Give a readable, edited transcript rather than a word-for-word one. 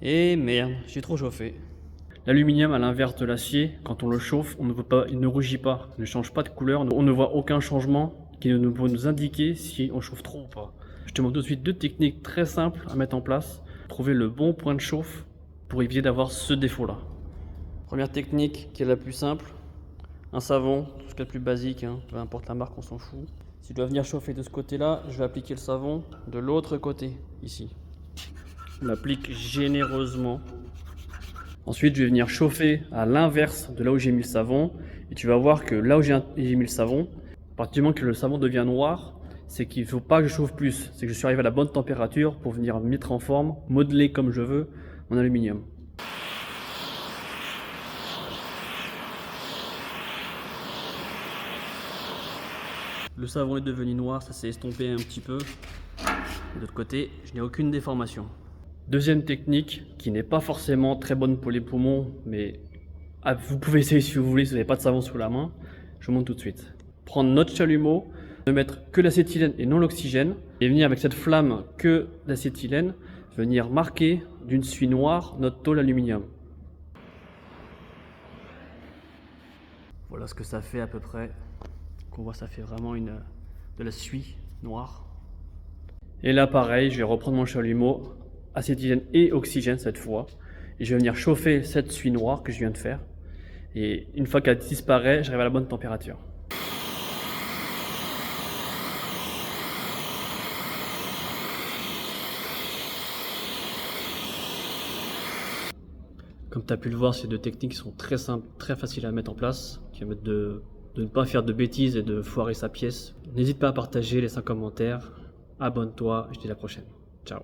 Et merde, j'ai trop chauffé. L'aluminium, à l'inverse de l'acier, quand on le chauffe, on ne voit pas, il ne rougit pas, il ne change pas de couleur, on ne voit aucun changement qui ne peut nous indiquer si on chauffe trop ou pas. Je te montre tout de suite deux techniques très simples à mettre en place. Trouver le bon point de chauffe pour éviter d'avoir ce défaut-là. Première technique qui est la plus simple, un savon, tout ce qui est le plus basique, hein, peu importe la marque, on s'en fout. Si je dois venir chauffer de ce côté-là, je vais appliquer le savon de l'autre côté, ici. On l'applique généreusement. Ensuite, je vais venir chauffer à l'inverse de là où j'ai mis le savon. Et tu vas voir que là où j'ai mis le savon, à partir du moment que le savon devient noir, c'est qu'il ne faut pas que je chauffe plus. C'est que je suis arrivé à la bonne température pour venir mettre en forme, modeler comme je veux mon aluminium. Le savon est devenu noir, ça s'est estompé un petit peu. De l'autre côté, je n'ai aucune déformation. Deuxième technique, qui n'est pas forcément très bonne pour les poumons, mais vous pouvez essayer si vous voulez, si vous n'avez pas de savon sous la main. Je vous montre tout de suite. Prendre notre chalumeau, ne mettre que l'acétylène et non l'oxygène, et venir avec cette flamme que l'acétylène, venir marquer d'une suie noire notre tôle aluminium. Voilà ce que ça fait à peu près. On voit, ça fait vraiment de la suie noire. Et là pareil, je vais reprendre mon chalumeau, acétylène et oxygène cette fois, et je vais venir chauffer cette suie noire que je viens de faire. Et une fois qu'elle disparaît, j'arrive à la bonne température. Comme tu as pu le voir, ces deux techniques sont très simples, très faciles à mettre en place, qui permettent de ne pas faire de bêtises et de foirer sa pièce. N'hésite pas à partager, laisse un commentaire, abonne-toi, je te dis à la prochaine. Ciao.